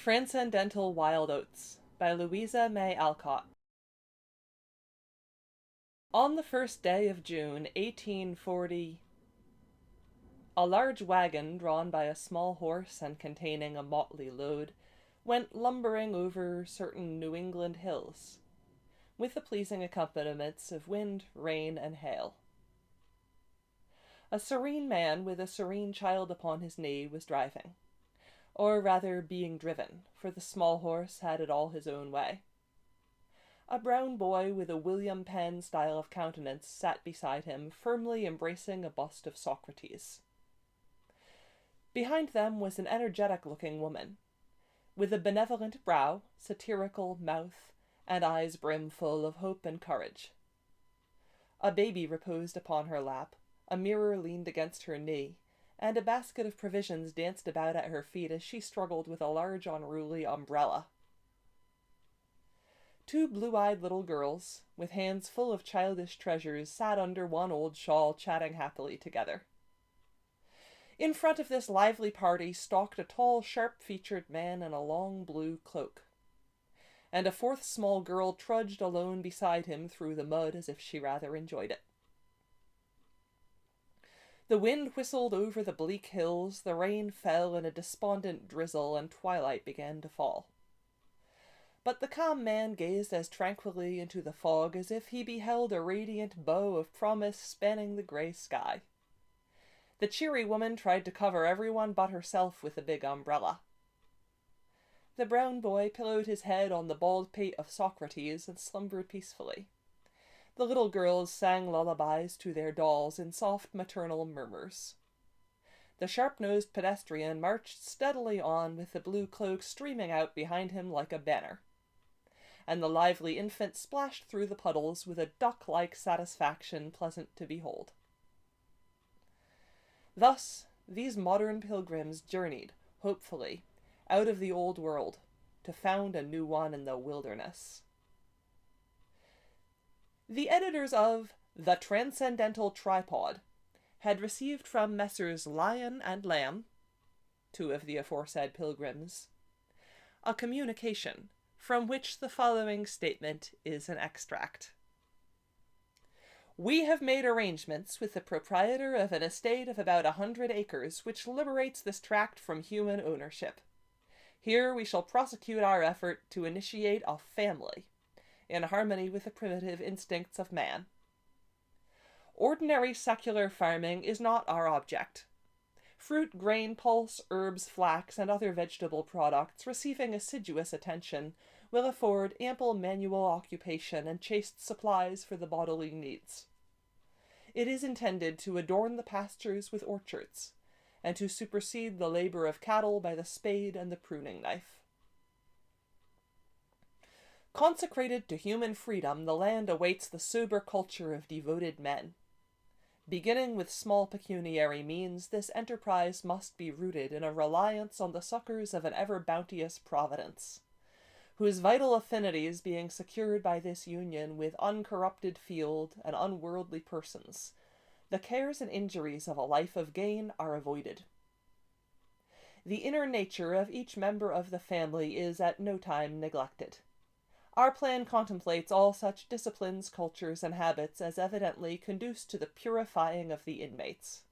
Transcendental Wild Oats by Louisa May Alcott. On the first day of June, 1840, a large wagon drawn by a small horse and containing a motley load went lumbering over certain New England hills, with the pleasing accompaniments of wind, rain, and hail. A serene man with a serene child upon his knee was driving, or rather being driven, for the small horse had it all his own way. A brown boy with a William Penn style of countenance sat beside him, firmly embracing a bust of Socrates. Behind them was an energetic-looking woman, with a benevolent brow, satirical mouth, and eyes brimful of hope and courage. A baby reposed upon her lap, a mirror leaned against her knee, and a basket of provisions danced about at her feet as she struggled with a large unruly umbrella. Two blue-eyed little girls, with hands full of childish treasures, sat under one old shawl chatting happily together. In front of this lively party stalked a tall, sharp-featured man in a long blue cloak, and a fourth small girl trudged alone beside him through the mud as if she rather enjoyed it. The wind whistled over the bleak hills, the rain fell in a despondent drizzle, and twilight began to fall. But the calm man gazed as tranquilly into the fog as if he beheld a radiant bow of promise spanning the grey sky. The cheery woman tried to cover everyone but herself with a big umbrella. The brown boy pillowed his head on the bald pate of Socrates and slumbered peacefully. The little girls sang lullabies to their dolls in soft maternal murmurs. The sharp-nosed pedestrian marched steadily on with the blue cloak streaming out behind him like a banner, and the lively infant splashed through the puddles with a duck-like satisfaction pleasant to behold. Thus, these modern pilgrims journeyed, hopefully, out of the old world, to found a new one in the wilderness. The editors of The Transcendental Tripod had received from Messrs. Lion and Lamb, two of the aforesaid pilgrims, a communication from which the following statement is an extract. We have made arrangements with the proprietor of an estate of about 100 acres which liberates this tract from human ownership. Here we shall prosecute our effort to initiate a family, in harmony with the primitive instincts of man. Ordinary secular farming is not our object. Fruit, grain, pulse, herbs, flax, and other vegetable products receiving assiduous attention will afford ample manual occupation and chaste supplies for the bodily needs. It is intended to adorn the pastures with orchards, and to supersede the labor of cattle by the spade and the pruning knife. Consecrated to human freedom, the land awaits the sober culture of devoted men. Beginning with small pecuniary means, this enterprise must be rooted in a reliance on the succors of an ever-bounteous Providence, whose vital affinities being secured by this union with uncorrupted field and unworldly persons, the cares and injuries of a life of gain are avoided. The inner nature of each member of the family is at no time neglected. Our plan contemplates all such disciplines, cultures, and habits as evidently conduce to the purifying of the inmates.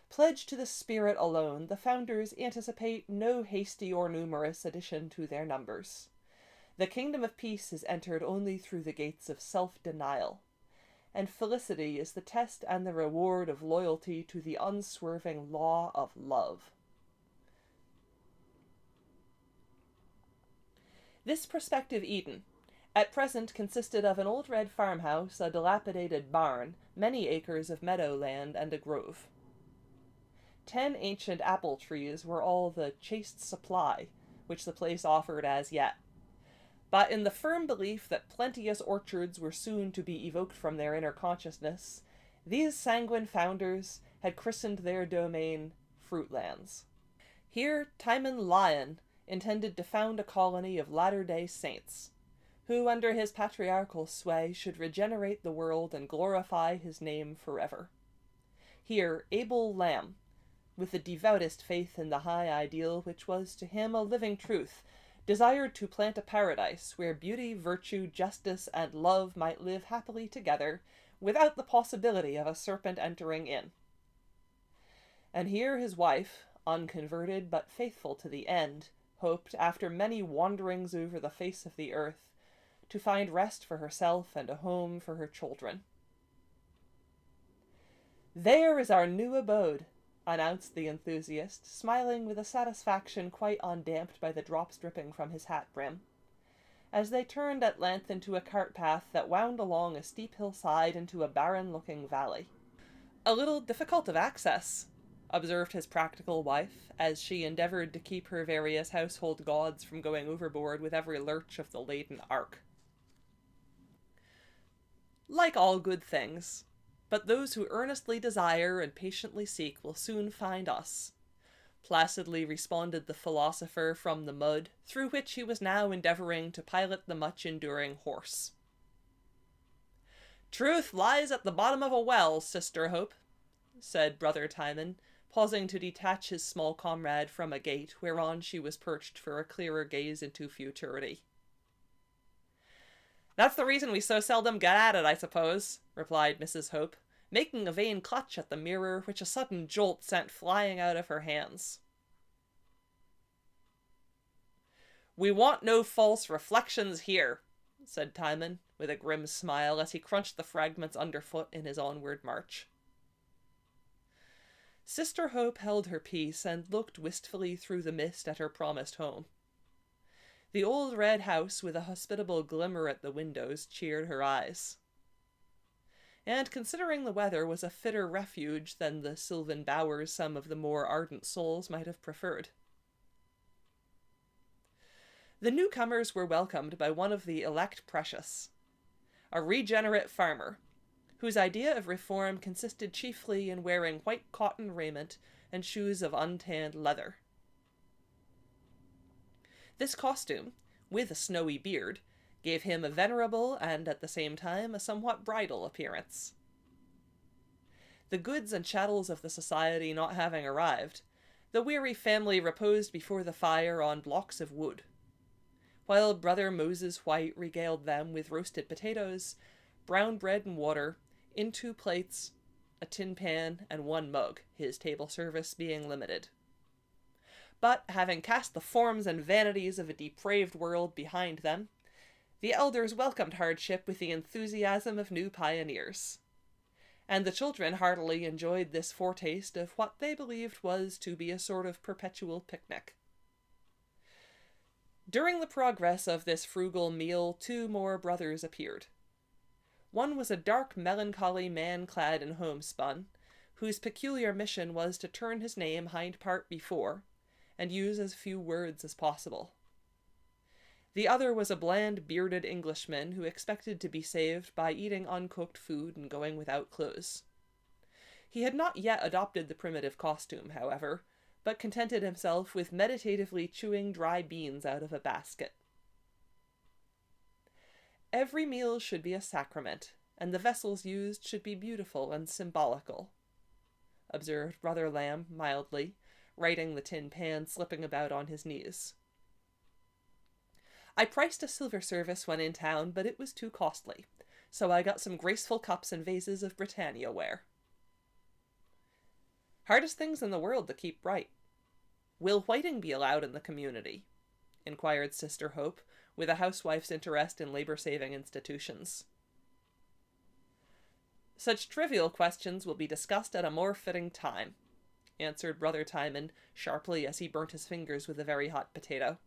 Pledged to the spirit alone, the founders anticipate no hasty or numerous addition to their numbers. The kingdom of peace is entered only through the gates of self-denial, and felicity is the test and the reward of loyalty to the unswerving law of love. This prospective Eden at present consisted of an old red farmhouse, a dilapidated barn, many acres of meadow land, and a grove. 10 ancient apple trees were all the chaste supply which the place offered as yet, but in the firm belief that plenteous orchards were soon to be evoked from their inner consciousness, these sanguine founders had christened their domain Fruitlands. Here Timon Lion intended to found a colony of Latter-day Saints, who under his patriarchal sway should regenerate the world and glorify his name forever. Here Abel Lamb with the devoutest faith in the high ideal which was to him a living truth, desired to plant a paradise where beauty, virtue, justice, and love might live happily together, without the possibility of a serpent entering in. And here his wife, unconverted but faithful to the end, hoped, after many wanderings over the face of the earth, to find rest for herself and a home for her children. "There is our new abode," announced the enthusiast, smiling with a satisfaction quite undamped by the drops dripping from his hat brim, as they turned at length into a cart path that wound along a steep hillside into a barren-looking valley. "A little difficult of access," observed his practical wife, as she endeavoured to keep her various household gods from going overboard with every lurch of the laden ark. "Like all good things. But those who earnestly desire and patiently seek will soon find us," placidly responded the philosopher from the mud, through which he was now endeavouring to pilot the much-enduring horse. "Truth lies at the bottom of a well, Sister Hope," said Brother Timon, pausing to detach his small comrade from a gate whereon she was perched for a clearer gaze into futurity. "That's the reason we so seldom get at it, I suppose," replied Mrs. Hope, making a vain clutch at the mirror which a sudden jolt sent flying out of her hands. "We want no false reflections here," said Timon, with a grim smile as he crunched the fragments underfoot in his onward march. Sister Hope held her peace and looked wistfully through the mist at her promised home. The old red house with a hospitable glimmer at the windows cheered her eyes. And considering the weather was a fitter refuge than the sylvan bowers some of the more ardent souls might have preferred. The newcomers were welcomed by one of the elect precious, a regenerate farmer, whose idea of reform consisted chiefly in wearing white cotton raiment and shoes of untanned leather. This costume, with a snowy beard, gave him a venerable and, at the same time, a somewhat bridal appearance. The goods and chattels of the society not having arrived, the weary family reposed before the fire on blocks of wood, while Brother Moses White regaled them with roasted potatoes, brown bread and water, in 2 plates, a tin pan, and 1 mug, his table service being limited. But, having cast the forms and vanities of a depraved world behind them, the elders welcomed hardship with the enthusiasm of new pioneers. And the children heartily enjoyed this foretaste of what they believed was to be a sort of perpetual picnic. During the progress of this frugal meal, 2 more brothers appeared. One was a dark, melancholy man clad in homespun, whose peculiar mission was to turn his name hind part before, and use as few words as possible. The other was a bland, bearded Englishman who expected to be saved by eating uncooked food and going without clothes. He had not yet adopted the primitive costume, however, but contented himself with meditatively chewing dry beans out of a basket. "Every meal should be a sacrament, and the vessels used should be beautiful and symbolical," observed Brother Lamb mildly, righting the tin pan slipping about on his knees. "I priced a silver service when in town, but it was too costly, so I got some graceful cups and vases of Britannia ware." "Hardest things in the world to keep bright. Will whiting be allowed in the community?" inquired Sister Hope, with a housewife's interest in labor-saving institutions. "Such trivial questions will be discussed at a more fitting time," answered Brother Timon sharply as he burnt his fingers with a very hot potato.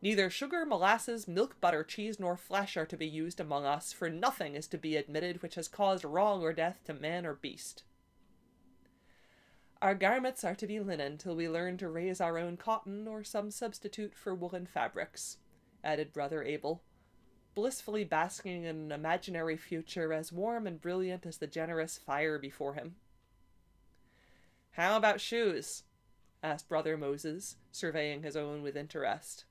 "Neither sugar, molasses, milk, butter, cheese, nor flesh are to be used among us, for nothing is to be admitted which has caused wrong or death to man or beast. Our garments are to be linen till we learn to raise our own cotton or some substitute for woolen fabrics," added Brother Abel, blissfully basking in an imaginary future as warm and brilliant as the generous fire before him. "How about shoes?" asked Brother Moses, surveying his own with interest.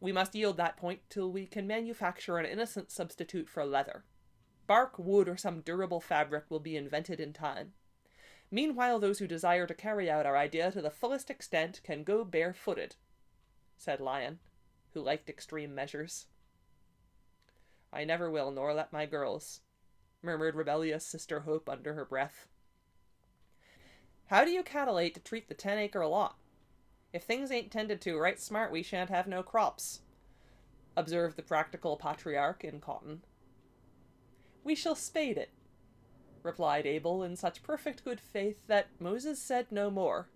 "We must yield that point till we can manufacture an innocent substitute for leather. Bark, wood, or some durable fabric will be invented in time. Meanwhile, those who desire to carry out our idea to the fullest extent can go barefooted, said Lion, who liked extreme measures. I never will, nor let my girls, murmured rebellious Sister Hope under her breath. How do you calculate to treat the 10-acre lot? If things ain't tended to right smart, we shan't have no crops, observed the practical patriarch in cotton. We shall spade it, replied Abel in such perfect good faith that Moses said no more,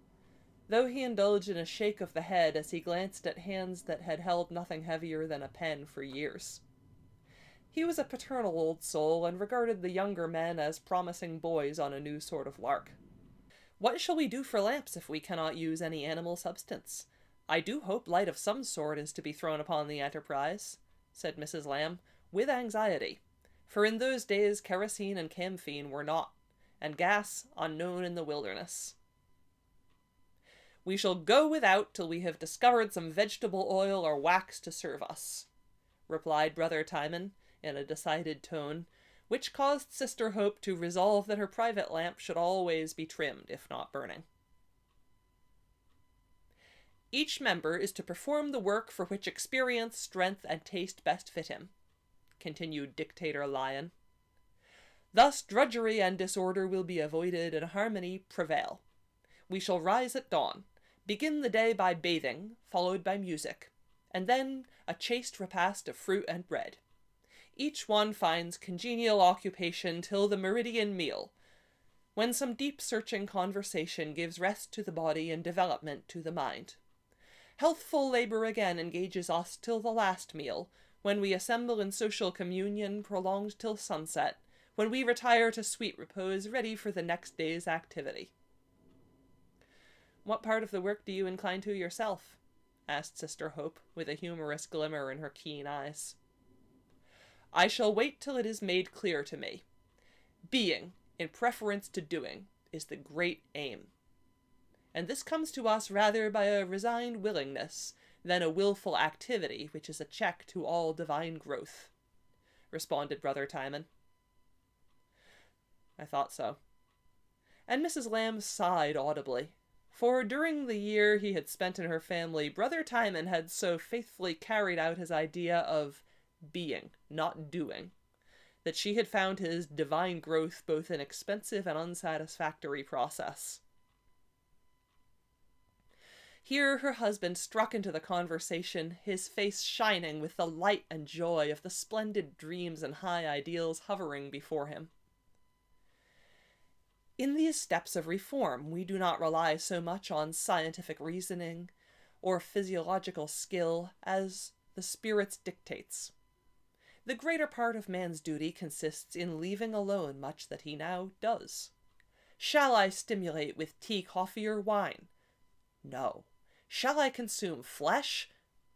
though he indulged in a shake of the head as he glanced at hands that had held nothing heavier than a pen for years. He was a paternal old soul, and regarded the younger men as promising boys on a new sort of lark. What shall we do for lamps if we cannot use any animal substance? I do hope light of some sort is to be thrown upon the enterprise, said Mrs. Lamb, with anxiety, for in those days kerosene and camphene were not, and gas unknown in the wilderness. We shall go without till we have discovered some vegetable oil or wax to serve us, replied Brother Timon, in a decided tone, which caused Sister Hope to resolve that her private lamp should always be trimmed, if not burning. Each member is to perform the work for which experience, strength, and taste best fit him, continued Dictator Lion. Thus drudgery and disorder will be avoided and harmony prevail. We shall rise at dawn, begin the day by bathing, followed by music, and then a chaste repast of fruit and bread. Each one finds congenial occupation till the meridian meal, when some deep-searching conversation gives rest to the body and development to the mind. Healthful labor again engages us till the last meal, when we assemble in social communion prolonged till sunset, when we retire to sweet repose, ready for the next day's activity. What part of the work do you incline to yourself? Asked Sister Hope, with a humorous glimmer in her keen eyes. I shall wait till it is made clear to me. Being, in preference to doing, is the great aim. And this comes to us rather by a resigned willingness than a willful activity, which is a check to all divine growth, responded Brother Timon. I thought so. And Mrs. Lamb sighed audibly, for during the year he had spent in her family, Brother Timon had so faithfully carried out his idea of being, not doing, that she had found his divine growth both an expensive and unsatisfactory process. Here her husband struck into the conversation, his face shining with the light and joy of the splendid dreams and high ideals hovering before him. In these steps of reform, we do not rely so much on scientific reasoning or physiological skill as the spirit's dictates. The greater part of man's duty consists in leaving alone much that he now does. Shall I stimulate with tea, coffee, or wine? No. Shall I consume flesh?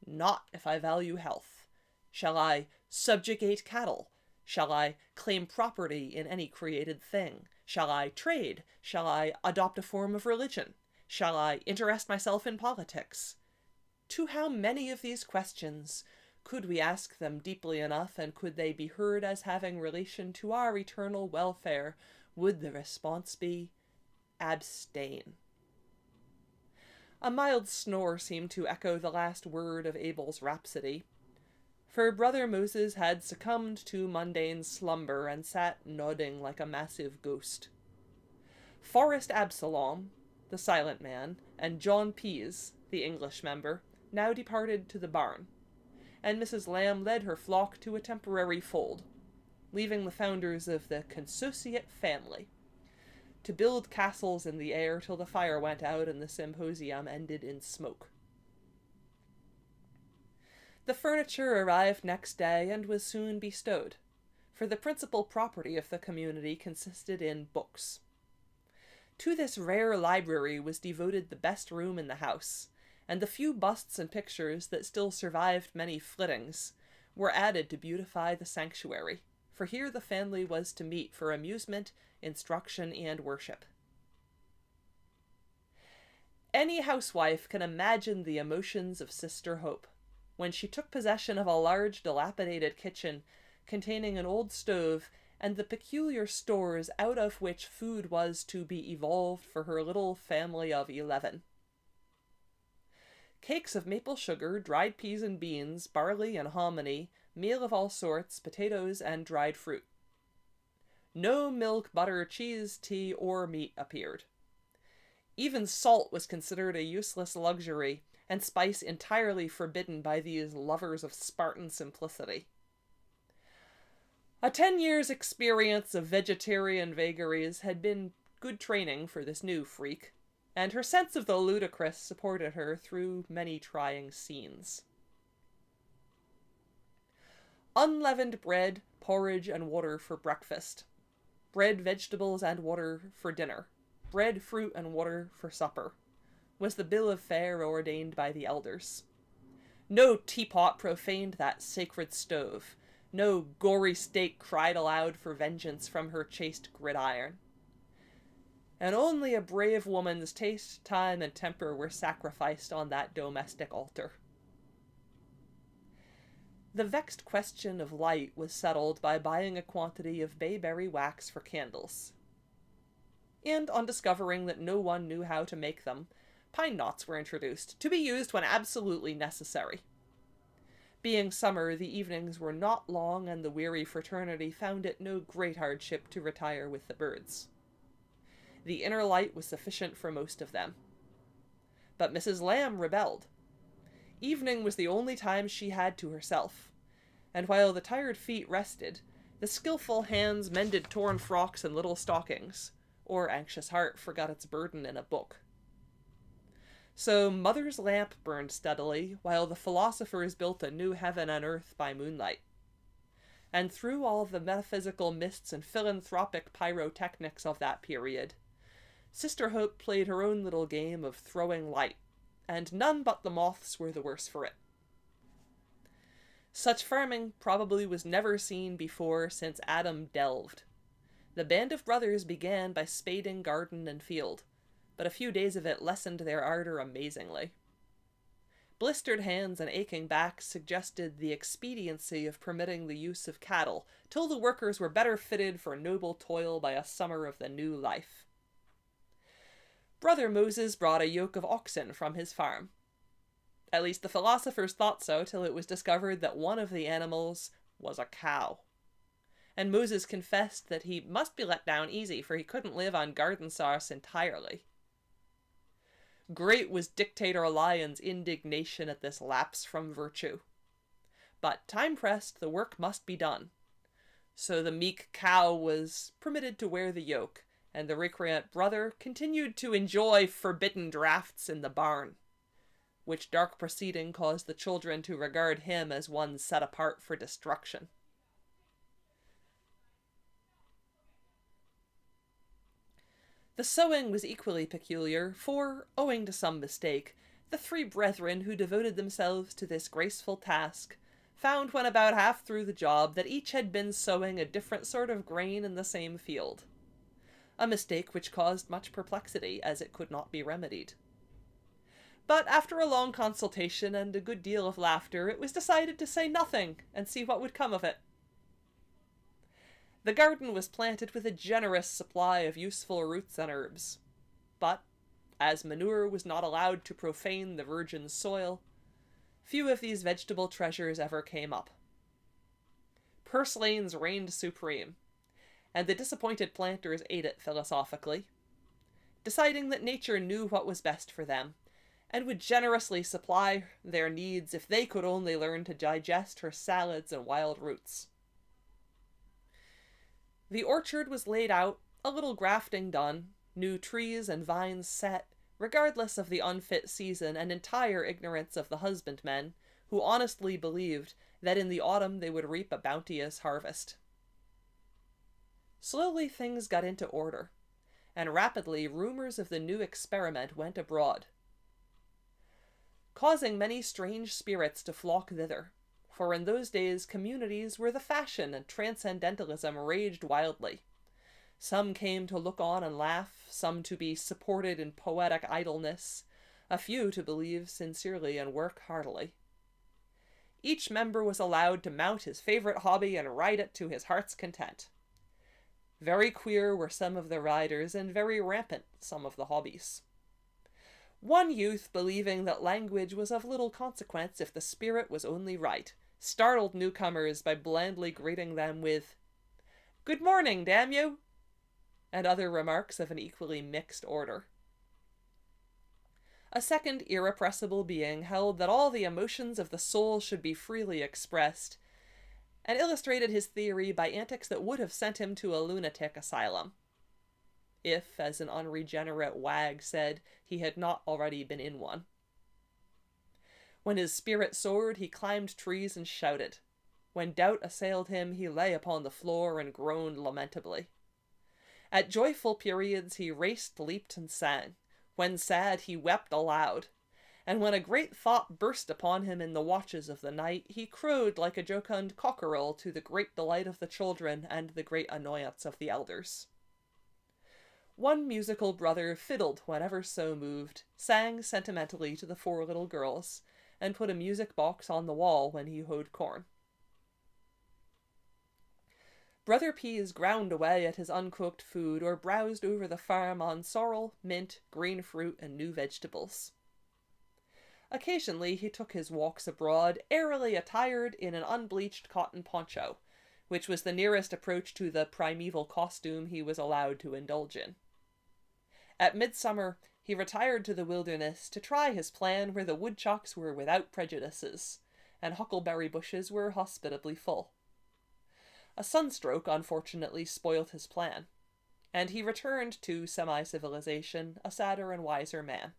Not if I value health. Shall I subjugate cattle? Shall I claim property in any created thing? Shall I trade? Shall I adopt a form of religion? Shall I interest myself in politics? To how many of these questions could we ask them deeply enough, and could they be heard as having relation to our eternal welfare, would the response be, abstain? A mild snore seemed to echo the last word of Abel's rhapsody, for Brother Moses had succumbed to mundane slumber and sat nodding like a massive ghost. Forrest Absalom, the silent man, and John Pease, the English member, now departed to the barn, and Mrs. Lamb led her flock to a temporary fold, leaving the founders of the consociate family to build castles in the air till the fire went out and the symposium ended in smoke. The furniture arrived next day and was soon bestowed, for the principal property of the community consisted in books. To this rare library was devoted the best room in the house, and the few busts and pictures that still survived many flittings were added to beautify the sanctuary, for here the family was to meet for amusement, instruction, and worship. Any housewife can imagine the emotions of Sister Hope when she took possession of a large dilapidated kitchen containing an old stove and the peculiar stores out of which food was to be evolved for her little family of 11. Cakes of maple sugar, dried peas and beans, barley and hominy, meal of all sorts, potatoes, and dried fruit. No milk, butter, cheese, tea, or meat appeared. Even salt was considered a useless luxury, and spice entirely forbidden by these lovers of Spartan simplicity. A 10 years' experience of vegetarian vagaries had been good training for this new freak, and her sense of the ludicrous supported her through many trying scenes. Unleavened bread, porridge, and water for breakfast. Bread, vegetables, and water for dinner. Bread, fruit, and water for supper, was the bill of fare ordained by the elders. No teapot profaned that sacred stove. No gory steak cried aloud for vengeance from her chaste gridiron. And only a brave woman's taste, time, and temper were sacrificed on that domestic altar. The vexed question of light was settled by buying a quantity of bayberry wax for candles. And on discovering that no one knew how to make them, pine knots were introduced, to be used when absolutely necessary. Being summer, the evenings were not long, and the weary fraternity found it no great hardship to retire with the birds. The inner light was sufficient for most of them. But Mrs. Lamb rebelled. Evening was the only time she had to herself, and while the tired feet rested, the skillful hands mended torn frocks and little stockings, or anxious heart forgot its burden in a book. So mother's lamp burned steadily, while the philosophers built a new heaven and earth by moonlight. And through all the metaphysical mists and philanthropic pyrotechnics of that period, Sister Hope played her own little game of throwing light, and none but the moths were the worse for it. Such farming probably was never seen before since Adam delved. The band of brothers began by spading garden and field, but a few days of it lessened their ardor amazingly. Blistered hands and aching backs suggested the expediency of permitting the use of cattle, till the workers were better fitted for noble toil by a summer of the new life. Brother Moses brought a yoke of oxen from his farm. At least the philosophers thought so till it was discovered that one of the animals was a cow. And Moses confessed that he must be let down easy, for he couldn't live on garden sauce entirely. Great was Dictator Lion's indignation at this lapse from virtue. But time pressed, the work must be done. So the meek cow was permitted to wear the yoke, and the recreant brother continued to enjoy forbidden draughts in the barn, which dark proceeding caused the children to regard him as one set apart for destruction. The sewing was equally peculiar, for, owing to some mistake, the 3 brethren who devoted themselves to this graceful task found when about half through the job that each had been sowing a different sort of grain in the same field. A mistake which caused much perplexity, as it could not be remedied. But after a long consultation and a good deal of laughter, it was decided to say nothing and see what would come of it. The garden was planted with a generous supply of useful roots and herbs, but, as manure was not allowed to profane the virgin soil, few of these vegetable treasures ever came up. Purslanes reigned supreme, and the disappointed planters ate it philosophically, deciding that nature knew what was best for them, and would generously supply their needs if they could only learn to digest her salads and wild roots. The orchard was laid out, a little grafting done, new trees and vines set, regardless of the unfit season and entire ignorance of the husbandmen, who honestly believed that in the autumn they would reap a bounteous harvest. Slowly things got into order, and rapidly rumors of the new experiment went abroad, causing many strange spirits to flock thither, for in those days communities were the fashion and transcendentalism raged wildly. Some came to look on and laugh, some to be supported in poetic idleness, a few to believe sincerely and work heartily. Each member was allowed to mount his favorite hobby and ride it to his heart's content. Very queer were some of the riders, and very rampant some of the hobbies. One youth, believing that language was of little consequence if the spirit was only right, startled newcomers by blandly greeting them with, "Good morning, damn you!" and other remarks of an equally mixed order. A second irrepressible being held that all the emotions of the soul should be freely expressed, and illustrated his theory by antics that would have sent him to a lunatic asylum, if, as an unregenerate wag said, he had not already been in one. When his spirit soared, he climbed trees and shouted. When doubt assailed him, he lay upon the floor and groaned lamentably. At joyful periods he raced, leaped, and sang. When sad, he wept aloud. And when a great thought burst upon him in the watches of the night, he crowed like a jocund cockerel, to the great delight of the children and the great annoyance of the elders. One musical brother fiddled whenever so moved, sang sentimentally to the 4 little girls, and put a music box on the wall when he hoed corn. Brother Pease ground away at his uncooked food, or browsed over the farm on sorrel, mint, green fruit, and new vegetables. Occasionally he took his walks abroad, airily attired in an unbleached cotton poncho, which was the nearest approach to the primeval costume he was allowed to indulge in. At midsummer, he retired to the wilderness to try his plan where the woodchucks were without prejudices, and huckleberry bushes were hospitably full. A sunstroke unfortunately spoilt his plan, and he returned to semi-civilization a sadder and wiser man.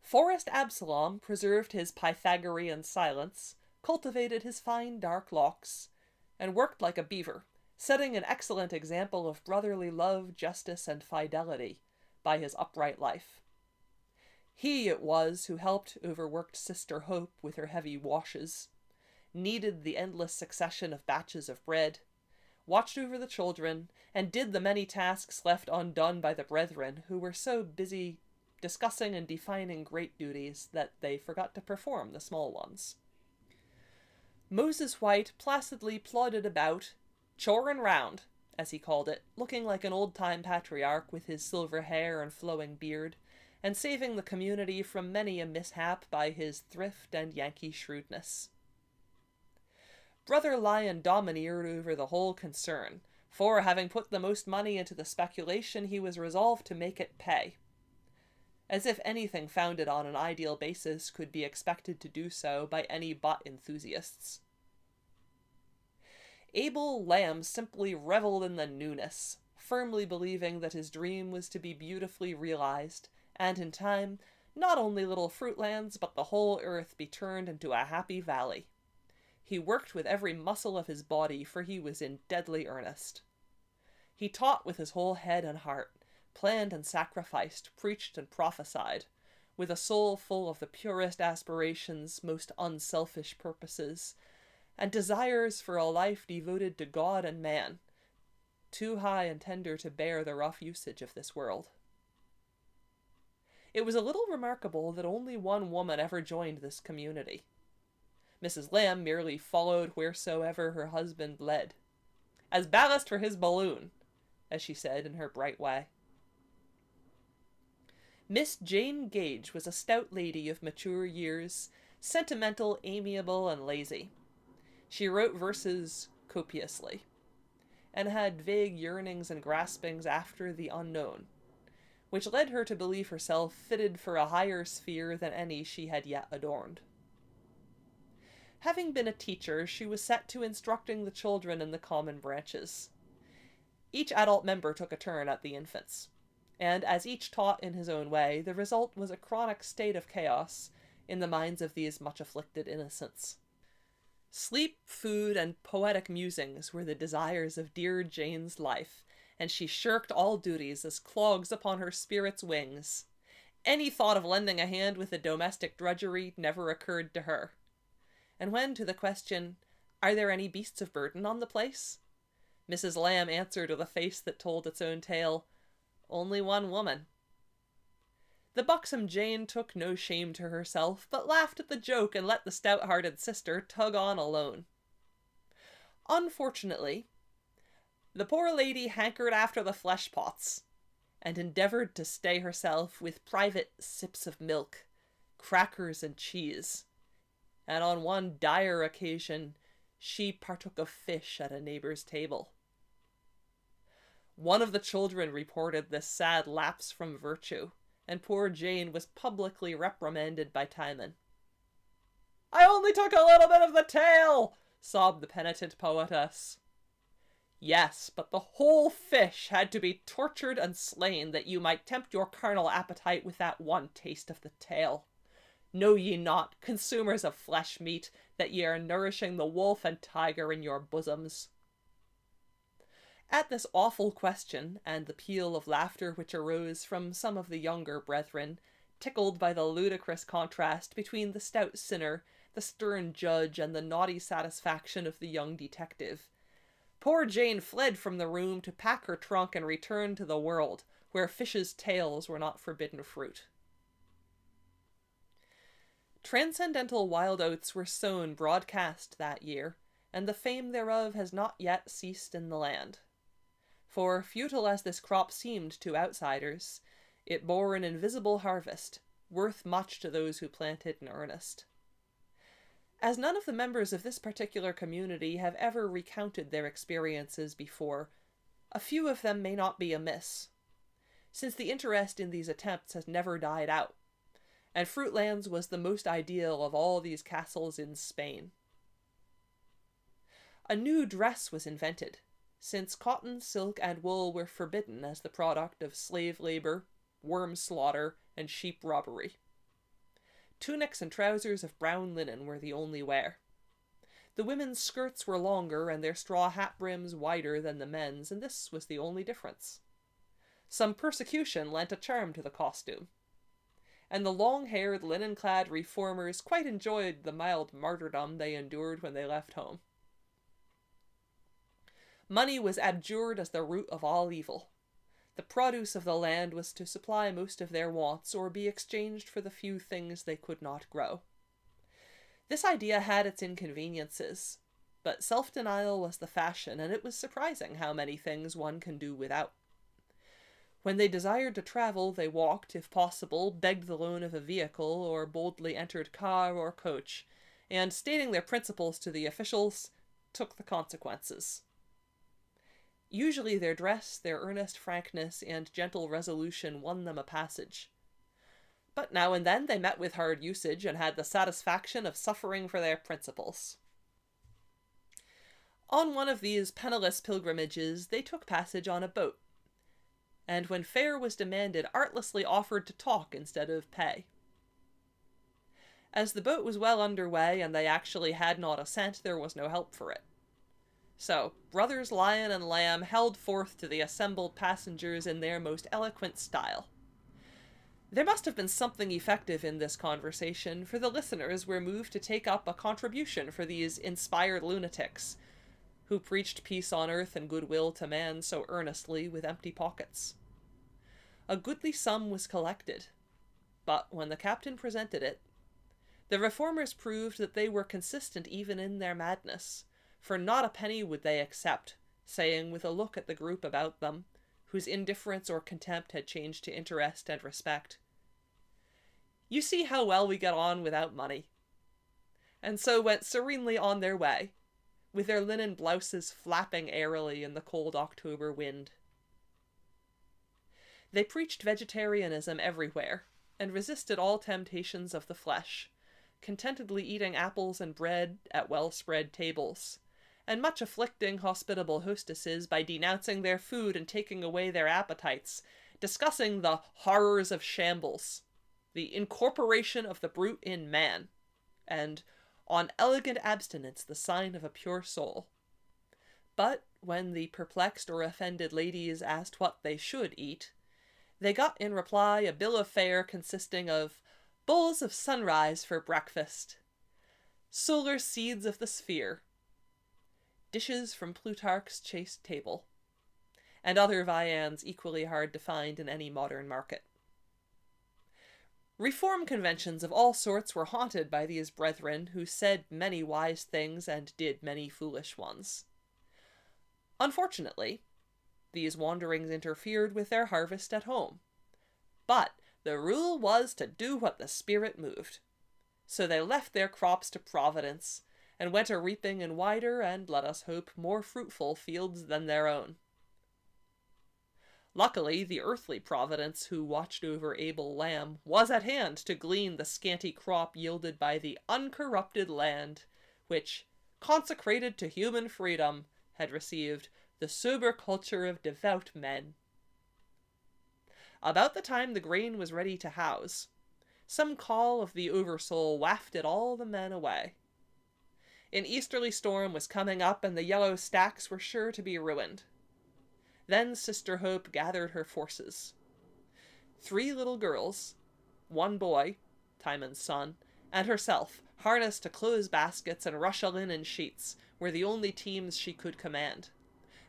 Forest Absalom preserved his Pythagorean silence, cultivated his fine dark locks, and worked like a beaver, setting an excellent example of brotherly love, justice, and fidelity by his upright life. He it was who helped overworked Sister Hope with her heavy washes, kneaded the endless succession of batches of bread, watched over the children, and did the many tasks left undone by the brethren who were so busy discussing and defining great duties that they forgot to perform the small ones. Moses White placidly plodded about, chorin' round, as he called it, looking like an old-time patriarch with his silver hair and flowing beard, and saving the community from many a mishap by his thrift and Yankee shrewdness. Brother Lion domineered over the whole concern, for, having put the most money into the speculation, he was resolved to make it pay. As if anything founded on an ideal basis could be expected to do so by any but enthusiasts. Abel Lamb simply reveled in the newness, firmly believing that his dream was to be beautifully realized, and in time, not only little fruitlands, but the whole earth be turned into a happy valley. He worked with every muscle of his body, for he was in deadly earnest. He taught with his whole head and heart, planned and sacrificed, preached and prophesied, with a soul full of the purest aspirations, most unselfish purposes, and desires for a life devoted to God and man, too high and tender to bear the rough usage of this world. It was a little remarkable that only one woman ever joined this community. Mrs. Lamb merely followed wheresoever her husband led, as ballast for his balloon, as she said in her bright way. Miss Jane Gage was a stout lady of mature years, sentimental, amiable, and lazy. She wrote verses copiously, and had vague yearnings and graspings after the unknown, which led her to believe herself fitted for a higher sphere than any she had yet adorned. Having been a teacher, she was set to instructing the children in the common branches. Each adult member took a turn at the infants, and as each taught in his own way, the result was a chronic state of chaos in the minds of these much-afflicted innocents. Sleep, food, and poetic musings were the desires of dear Jane's life, and she shirked all duties as clogs upon her spirit's wings. Any thought of lending a hand with the domestic drudgery never occurred to her. And when, to the question, "Are there any beasts of burden on the place?" Mrs. Lamb answered with a face that told its own tale, "Only one woman." The buxom Jane took no shame to herself, but laughed at the joke and let the stout-hearted sister tug on alone. Unfortunately, The poor lady hankered after the flesh pots, and endeavoured to stay herself with private sips of milk, crackers, and cheese, and on one dire occasion she partook of fish at a neighbour's table. One of the children reported this sad lapse from virtue, and poor Jane was publicly reprimanded by Timon. "I only took a little bit of the tail," sobbed the penitent poetess. "Yes, but the whole fish had to be tortured and slain that you might tempt your carnal appetite with that one taste of the tail. Know ye not, consumers of flesh meat, that ye are nourishing the wolf and tiger in your bosoms?" At this awful question, and the peal of laughter which arose from some of the younger brethren, tickled by the ludicrous contrast between the stout sinner, the stern judge, and the naughty satisfaction of the young detective, poor Jane fled from the room to pack her trunk and return to the world, where fishes' tails were not forbidden fruit. Transcendental Wild Oats were sown broadcast that year, and the fame thereof has not yet ceased in the land. For, futile as this crop seemed to outsiders, it bore an invisible harvest, worth much to those who planted in earnest. As none of the members of this particular community have ever recounted their experiences before, a few of them may not be amiss, since the interest in these attempts has never died out, and Fruitlands was the most ideal of all these castles in Spain. A new dress was invented, since cotton, silk, and wool were forbidden as the product of slave labor, worm slaughter, and sheep robbery. Tunics and trousers of brown linen were the only wear. The women's skirts were longer and their straw hat brims wider than the men's, and this was the only difference. Some persecution lent a charm to the costume, and the long-haired, linen-clad reformers quite enjoyed the mild martyrdom they endured when they left home. Money was abjured as the root of all evil. The produce of the land was to supply most of their wants, or be exchanged for the few things they could not grow. This idea had its inconveniences, but self-denial was the fashion, and it was surprising how many things one can do without. When they desired to travel, they walked, if possible, begged the loan of a vehicle, or boldly entered car or coach, and, stating their principles to the officials, took the consequences. Usually their dress, their earnest frankness, and gentle resolution won them a passage. But now and then they met with hard usage, and had the satisfaction of suffering for their principles. On one of these penniless pilgrimages they took passage on a boat, and when fare was demanded, artlessly offered to talk instead of pay. As the boat was well under way, and they actually had not a cent, there was no help for it. So, brothers Lion and Lamb held forth to the assembled passengers in their most eloquent style. There must have been something effective in this conversation, for the listeners were moved to take up a contribution for these inspired lunatics, who preached peace on earth and goodwill to man so earnestly with empty pockets. A goodly sum was collected, but when the captain presented it, the reformers proved that they were consistent even in their madness, for not a penny would they accept, saying with a look at the group about them, whose indifference or contempt had changed to interest and respect, "You see how well we get on without money," and so went serenely on their way, with their linen blouses flapping airily in the cold October wind. They preached vegetarianism everywhere, and resisted all temptations of the flesh, contentedly eating apples and bread at well-spread tables, and much afflicting hospitable hostesses by denouncing their food and taking away their appetites, discussing the horrors of shambles, the incorporation of the brute in man, and on elegant abstinence the sign of a pure soul. But when the perplexed or offended ladies asked what they should eat, they got in reply a bill of fare consisting of bowls of sunrise for breakfast, solar seeds of the sphere, dishes from Plutarch's chaste table, and other viands equally hard to find in any modern market. Reform conventions of all sorts were haunted by these brethren, who said many wise things and did many foolish ones. Unfortunately, these wanderings interfered with their harvest at home. But the rule was to do what the spirit moved. So they left their crops to Providence, and went a-reaping in wider and, let us hope, more fruitful fields than their own. Luckily, the earthly Providence who watched over Abel Lamb was at hand to glean the scanty crop yielded by the uncorrupted land, which, consecrated to human freedom, had received the sober culture of devout men. About the time the grain was ready to house, some call of the oversoul wafted all the men away. An easterly storm was coming up, and the yellow stacks were sure to be ruined. Then Sister Hope gathered her forces. 3 little girls, 1 boy, Timon's son, and herself, harnessed to clothes baskets and Russia linen sheets, were the only teams she could command.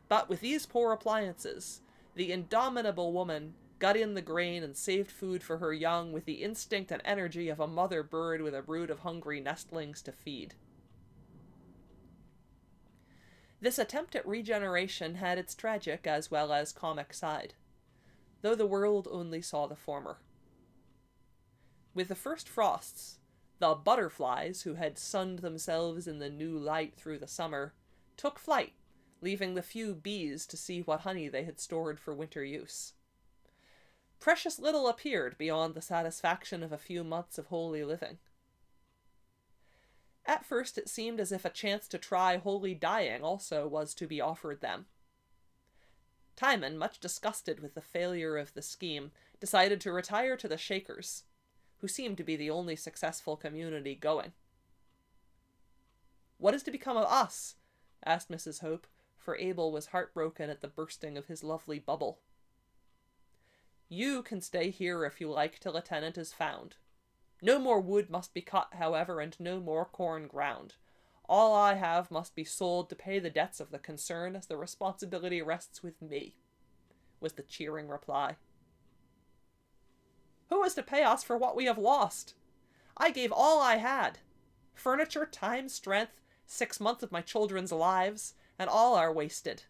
But with these poor appliances, the indomitable woman got in the grain and saved food for her young with the instinct and energy of a mother bird with a brood of hungry nestlings to feed. This attempt at regeneration had its tragic as well as comic side, though the world only saw the former. With the first frosts, the butterflies, who had sunned themselves in the new light through the summer, took flight, leaving the few bees to see what honey they had stored for winter use. Precious little appeared beyond the satisfaction of a few months of holy living. At first it seemed as if a chance to try holy dying also was to be offered them. Timon, much disgusted with the failure of the scheme, decided to retire to the Shakers, who seemed to be the only successful community going. "What is to become of us?" asked Mrs. Hope, for Abel was heartbroken at the bursting of his lovely bubble. "You can stay here if you like till a tenant is found. No more wood must be cut, however, and no more corn ground. All I have must be sold to pay the debts of the concern, as the responsibility rests with me," was the cheering reply. "Who is to pay us for what we have lost? I gave all I had. Furniture, time, strength, 6 months of my children's lives, and all are wasted.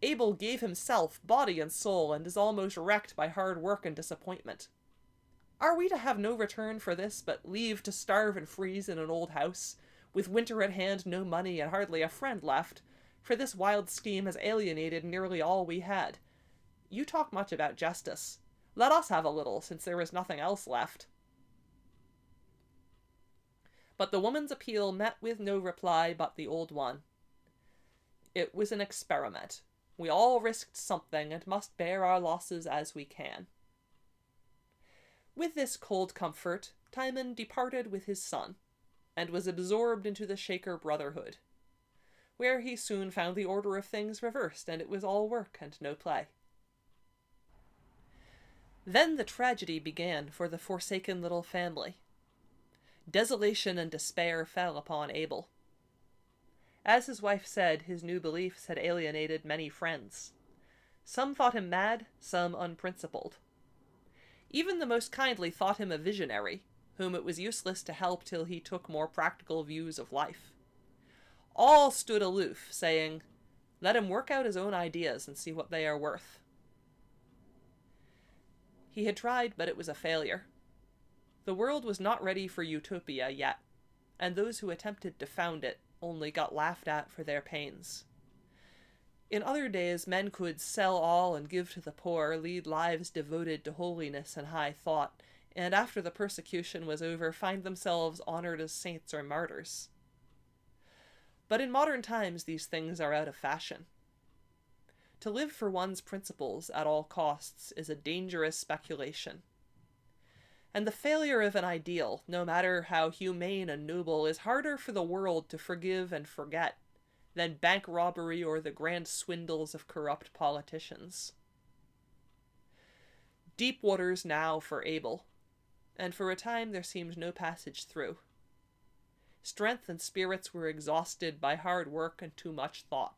Abel gave himself, body and soul, and is almost wrecked by hard work and disappointment. Are we to have no return for this, but leave to starve and freeze in an old house, with winter at hand, no money, and hardly a friend left, for this wild scheme has alienated nearly all we had? You talk much about justice. Let us have a little, since there is nothing else left." But the woman's appeal met with no reply but the old one. "It was an experiment. We all risked something, and must bear our losses as we can." With this cold comfort, Timon departed with his son, and was absorbed into the Shaker Brotherhood, where he soon found the order of things reversed, and it was all work and no play. Then the tragedy began for the forsaken little family. Desolation and despair fell upon Abel. As his wife said, his new beliefs had alienated many friends. Some thought him mad, some unprincipled. Even the most kindly thought him a visionary, whom it was useless to help till he took more practical views of life. All stood aloof, saying, "Let him work out his own ideas and see what they are worth." He had tried, but it was a failure. The world was not ready for utopia yet, and those who attempted to found it only got laughed at for their pains. In other days, men could sell all and give to the poor, lead lives devoted to holiness and high thought, and after the persecution was over, find themselves honored as saints or martyrs. But in modern times, these things are out of fashion. To live for one's principles at all costs is a dangerous speculation. And the failure of an ideal, no matter how humane and noble, is harder for the world to forgive and forget than bank robbery or the grand swindles of corrupt politicians. Deep waters now for Abel, and for a time there seemed no passage through. Strength and spirits were exhausted by hard work and too much thought.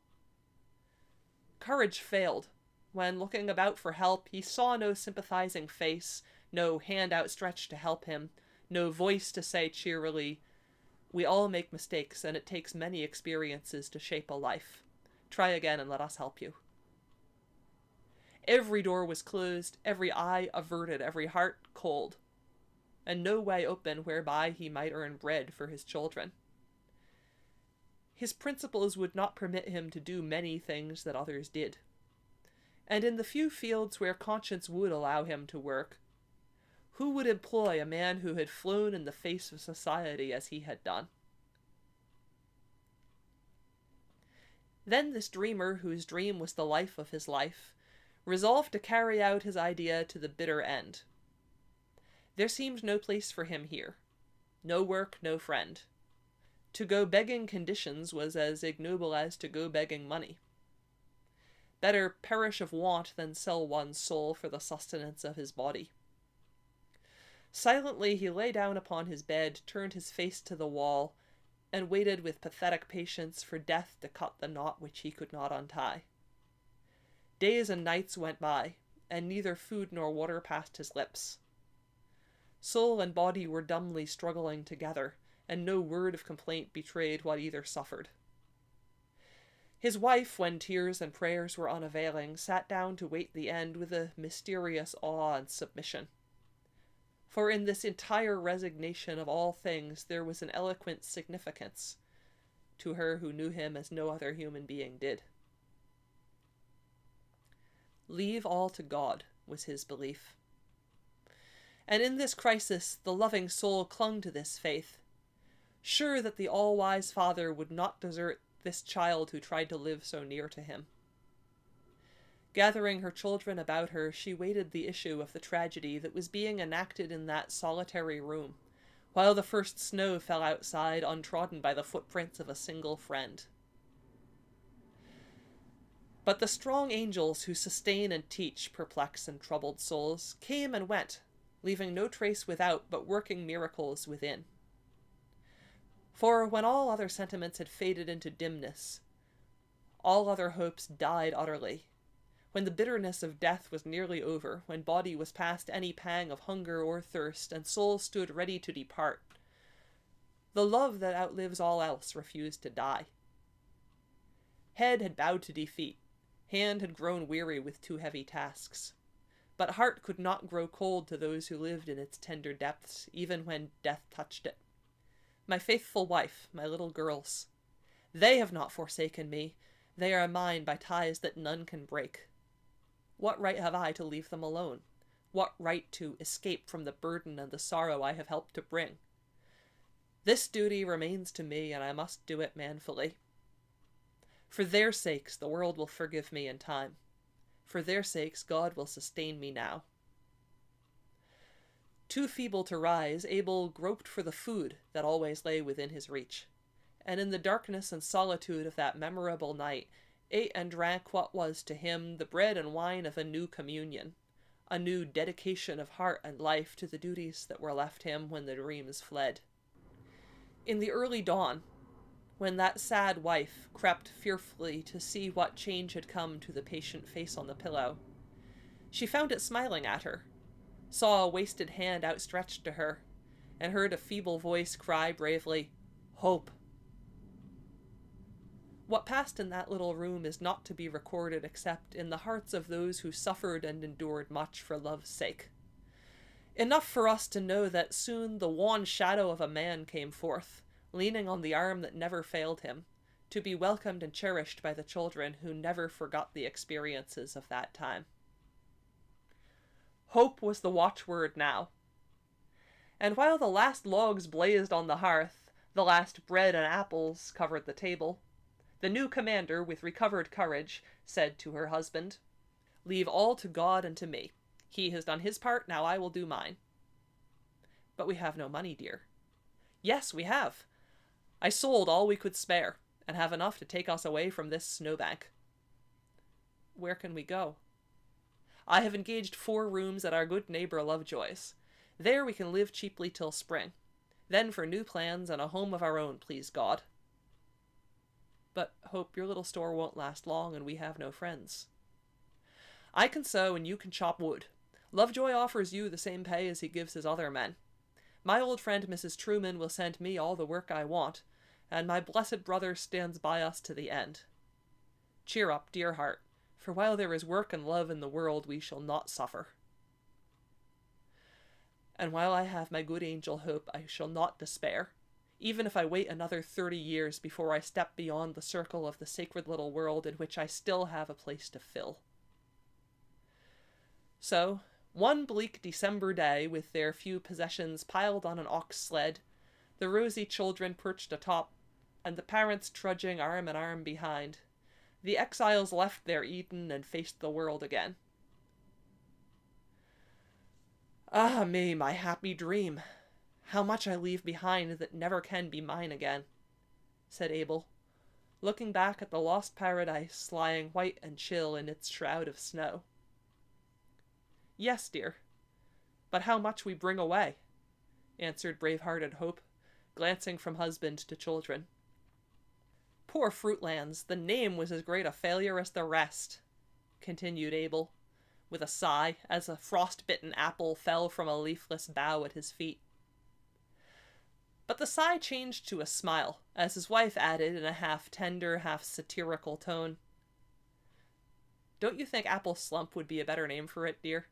Courage failed when, looking about for help, he saw no sympathizing face, no hand outstretched to help him, no voice to say cheerily, "We all make mistakes, and it takes many experiences to shape a life. Try again and let us help you. Every door was closed, every eye averted, every heart cold, and no way open whereby he might earn bread for his children. His principles would not permit him to do many things that others did, and in the few fields where conscience would allow him to work, who would employ a man who had flown in the face of society as he had done? Then this dreamer, whose dream was the life of his life, resolved to carry out his idea to the bitter end. There seemed no place for him here. No work, no friend. To go begging conditions was as ignoble as to go begging money. Better perish of want than sell one's soul for the sustenance of his body. Silently he lay down upon his bed, turned his face to the wall, and waited with pathetic patience for death to cut the knot which he could not untie. Days and nights went by, and neither food nor water passed his lips. Soul and body were dumbly struggling together, and no word of complaint betrayed what either suffered. His wife, when tears and prayers were unavailing, sat down to wait the end with a mysterious awe and submission. For in this entire resignation of all things there was an eloquent significance, to her who knew him as no other human being did. Leave all to God, was his belief. And in this crisis the loving soul clung to this faith, sure that the all-wise Father would not desert this child who tried to live so near to him. Gathering her children about her, she waited the issue of the tragedy that was being enacted in that solitary room, while the first snow fell outside untrodden by the footprints of a single friend. But the strong angels who sustain and teach perplexed and troubled souls came and went, leaving no trace without but working miracles within. For when all other sentiments had faded into dimness, all other hopes died utterly, when the bitterness of death was nearly over, when body was past any pang of hunger or thirst, and soul stood ready to depart, the love that outlives all else refused to die. Head had bowed to defeat, hand had grown weary with too heavy tasks, but heart could not grow cold to those who lived in its tender depths, even when death touched it. My faithful wife, my little girls, they have not forsaken me, they are mine by ties that none can break. What right have I to leave them alone? What right to escape from the burden and the sorrow I have helped to bring? This duty remains to me, and I must do it manfully. For their sakes the world will forgive me in time. For their sakes God will sustain me now. Too feeble to rise, Abel groped for the food that always lay within his reach, and in the darkness and solitude of that memorable night ate and drank what was to him the bread and wine of a new communion, a new dedication of heart and life to the duties that were left him when the dreams fled. In the early dawn, when that sad wife crept fearfully to see what change had come to the patient face on the pillow, she found it smiling at her, saw a wasted hand outstretched to her, and heard a feeble voice cry bravely, "Hope." What passed in that little room is not to be recorded except in the hearts of those who suffered and endured much for love's sake. Enough for us to know that soon the wan shadow of a man came forth, leaning on the arm that never failed him, to be welcomed and cherished by the children who never forgot the experiences of that time. Hope was the watchword now. And while the last logs blazed on the hearth, the last bread and apples covered the table, the new commander, with recovered courage, said to her husband, "Leave all to God and to me. He has done his part, now I will do mine." "But we have no money, dear." "Yes, we have. I sold all we could spare, and have enough to take us away from this snowbank." "Where can we go?" "I have engaged 4 rooms at our good neighbor Lovejoy's. There we can live cheaply till spring. Then for new plans and a home of our own, please God." "But Hope, your little store won't last long, and we have no friends." "I can sew and you can chop wood. Lovejoy offers you the same pay as he gives his other men. My old friend Mrs. Truman will send me all the work I want, and my blessed brother stands by us to the end. Cheer up, dear heart, for while there is work and love in the world, we shall not suffer. And while I have my good angel Hope, I shall not despair, even if I wait another 30 years before I step beyond the circle of the sacred little world in which I still have a place to fill. So, one bleak December day, with their few possessions piled on an ox sled, the rosy children perched atop, and the parents trudging arm in arm behind, the exiles left their Eden and faced the world again. Ah me, my happy dream! How much I leave behind that never can be mine again, said Abel, looking back at the lost paradise lying white and chill in its shroud of snow. Yes, dear, but how much we bring away, answered brave-hearted Hope, glancing from husband to children. Poor Fruitlands, the name was as great a failure as the rest, continued Abel, with a sigh as a frost-bitten apple fell from a leafless bough at his feet. But the sigh changed to a smile, as his wife added in a half-tender, half-satirical tone, Don't you think Apple Slump would be a better name for it, dear?